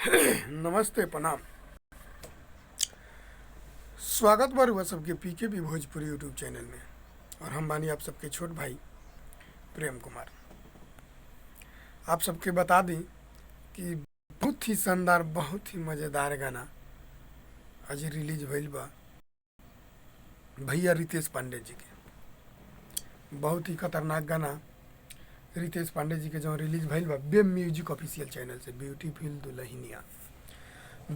नमस्ते प्रणाम। स्वागत बार हुआ सबके पीकेपी भोजपुरी यूट्यूब चैनल में। और हम बानी आप सबके छोट भाई प्रेम कुमार। आप सबके बता दें कि बहुत ही शानदार, बहुत ही मज़ेदार गाना आज रिलीज भइल बा भैया रितेश पांडे जी के। बहुत ही खतरनाक गाना रितेश पांडे जी के जो रिलीज भइल बा बेब म्यूजिक ऑफिशियल चैनल से, ब्यूटीफुल दुल्हनिया।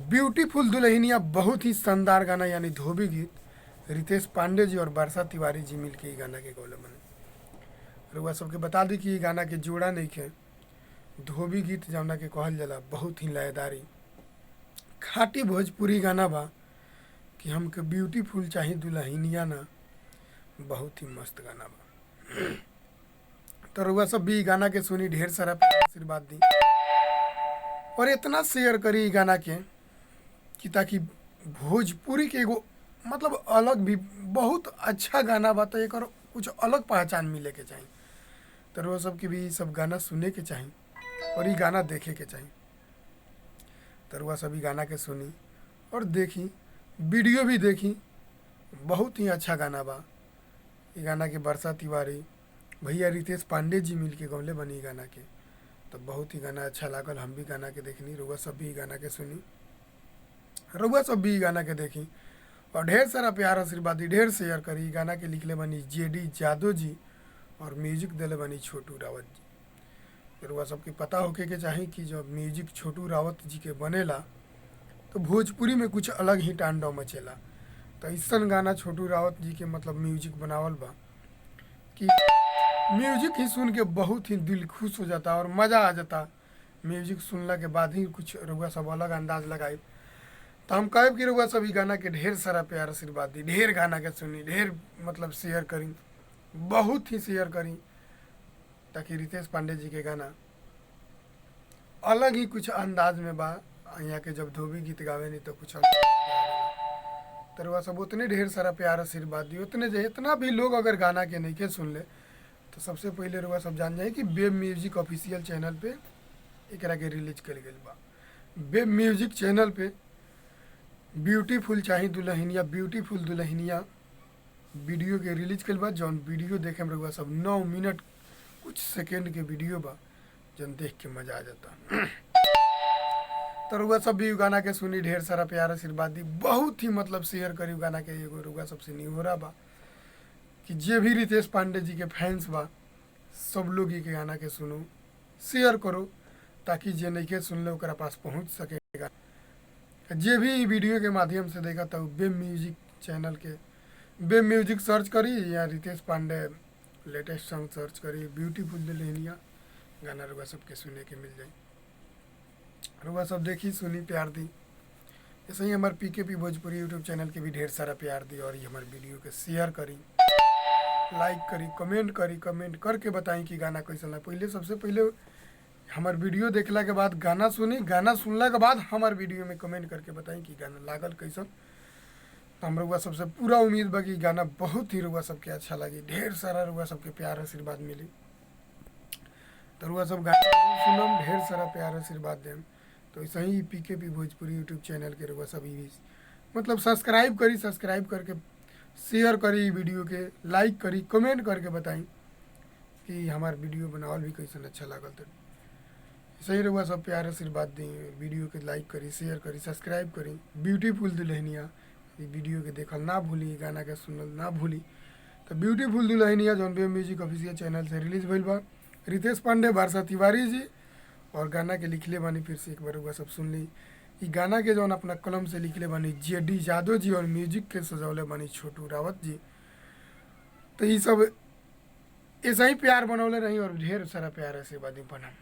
ब्यूटीफुल दुल्हनिया बहुत ही शानदार गाना, यानी धोबी गीत रितेश पांडे जी और बरसा तिवारी जी मिल के ये गाना के गौले बने। रुआ सबके बता दी कि ये गाना के जोड़ा नहीं खे, धोबी गीत जौना के कहल जाला, बहुत ही लयदारी खाटी भोजपुरी गाना बा कि हमके ब्यूटीफुल चाही दुल्हनिया ना, बहुत ही मस्त गाना बा। तो रुआ सब भी गाना के सुनी, ढेर सारा आशीर्वाद दी और इतना शेयर करी गाना के कि ताकि भोजपुरी के एगो मतलब अलग भी बहुत अच्छा गाना बा, तो एक और कुछ अलग पहचान मिले के चाहिए। तो रुआ सब की भी सब गाना सुने के चाहिए और ये गाना देखे के चाहिए। तो रुआ सभी गाना के सुनी और देखी, वीडियो भी देखी, बहुत ही अच्छा गाना बा। ये गाना के बरसा तिवारी भैया रितेश पांडे जी मिल के गौले बनी गाना के, तो बहुत ही गाना अच्छा लागल। हम भी गाना के देखनी, रुआ सब भी गाना के सुनी, रुआ सब भी गाना के देखी और ढेर सारा प्यार आशीर्वाद दी, ढेर शेयर करी। गाना के लिखले बनी जेडी जादव जी और म्यूजिक दिले बनी छोटू रावत जी। रुआ सबके पता होके के चाही कि जब म्यूजिक छोटू रावत जी के बनेला तो भोजपुरी में कुछ अलग ही तांडव मचेला। तो ऐसा गाना छोटू रावत जी के मतलब म्यूजिक बनावल बा कि म्यूजिक ही सुन के बहुत ही दिल खुश हो जाता और मज़ा आ जाता। म्यूजिक सुनला के बाद ही कुछ रुआ सब अलग अंदाज लगाए। तो हम कहे कि रुआ सभी गाना के ढेर सारा प्यार आशीर्वाद दी, ढेर गाना के सुनी, ढेर मतलब शेयर करी, बहुत ही शेयर करी, ताकि रितेश पांडे जी के गाना अलग ही कुछ अंदाज में बा। यहाँ के जब धोबी गीत गावे नहीं तो कुछ अलग। तो रुआ सब उतने ढेर सारा प्यार आशीर्वाद दी, उतने इतना भी लोग अगर गाना के नहीं के सुन ले तो सबसे पहले रुआ सब जान जाए कि बेब म्यूजिक ऑफिशियल चैनल पे एकरा के रिलीज कर गई बा। बेब म्यूजिक चैनल पे ब्यूटीफुल चाही दुल्हनिया, ब्यूटीफुल दुल्हनिया वीडियो के रिलीज कल बा। जौन वीडियो देखे में रुआ सब 9 मिनट कुछ सेकेंड के वीडियो बा, जौन देख के मज़ा आ जाता। तो रुआ सब भी गाना के सुनी, ढेर सारा प्यार आशीर्वाद दी, बहुत ही मतलब शेयर करी गाना के। एगो रुआ सबसे नहीं हो रहा बा कि जे भी रितेश पांडे जी के फैंस बा सब लोग ही के गाना के सुनो, शेयर करो, ताकि जे नहीं के सुन ले ओकरा पास पहुँच सकेगा। जे भी वीडियो के माध्यम से देखा तो बेब म्यूजिक चैनल के बेब म्यूजिक सर्च करी या Ritesh Pandey latest song search करी, ब्यूटीफुल दुल्हनिया गाना रुआ सबके सुने के मिल जाए। रुआ सब देखी, सुनी, प्यार दी। ऐसे ही हमारे पीकेपी भोजपुरी यूट्यूब चैनल के भी ढेर सारा प्यार दी और ये हमारे वीडियो के शेयर करी, लाइक करी, कमेंट करी, कमेंट करके बताई कि गाना कैसा लगा। पहले सबसे पहले हमार वीडियो देखला के बाद गाना सुनी, गाना सुनला के बाद हमार वीडियो में कमेंट करके बताई कि गाना लागल कैसन। तो हम रुआ सबसे पूरा उम्मीद बा कि गाना बहुत ही रुआ सबके अच्छा लगी, ढेर सारा रुआ सबके प्यार आशीर्वाद मिली। तो रुआ सब गाना सुनम, ढेर सारा प्यार आशीर्वाद देम। तो ऐसे ही पीकेपी भोजपुरी यूट्यूब चैनल के रुआ सब भी मतलब सब्सक्राइब करी, सब्सक्राइब करके शेयर करी, वीडियो के लाइक करी, कमेंट करके बताई कि हमार वीडियो बनावल भी कैसन अच्छा लागल। तो सही रहुआ सब प्यार आशीर्वाद दी, वीडियो के लाइक करी, शेयर करी, सब्सक्राइब करी। ब्यूटीफुल दुल्हनिया ये वीडियो के देखल ना भूली, गाना के सुनल ना भूली। तो ब्यूटीफुल दुल्हनिया जौन बेब म्यूजिक ऑफिशियल चैनल से रिलीज भइल बा, रितेश पांडे, बरसा तिवारी जी और गाना के लिखले बानी, फिर से एक बार रुआ सब सुन ली। ई गाना के जौन अपना कलम से लिखले बानी जेडी जादव जी और म्यूजिक के सजौले बानी छोटू रावत जी। तो ये सब ऐसा ही प्यार बनौले रही और ढेर सारा प्यार आशीर्वाद दी। प्रणाम।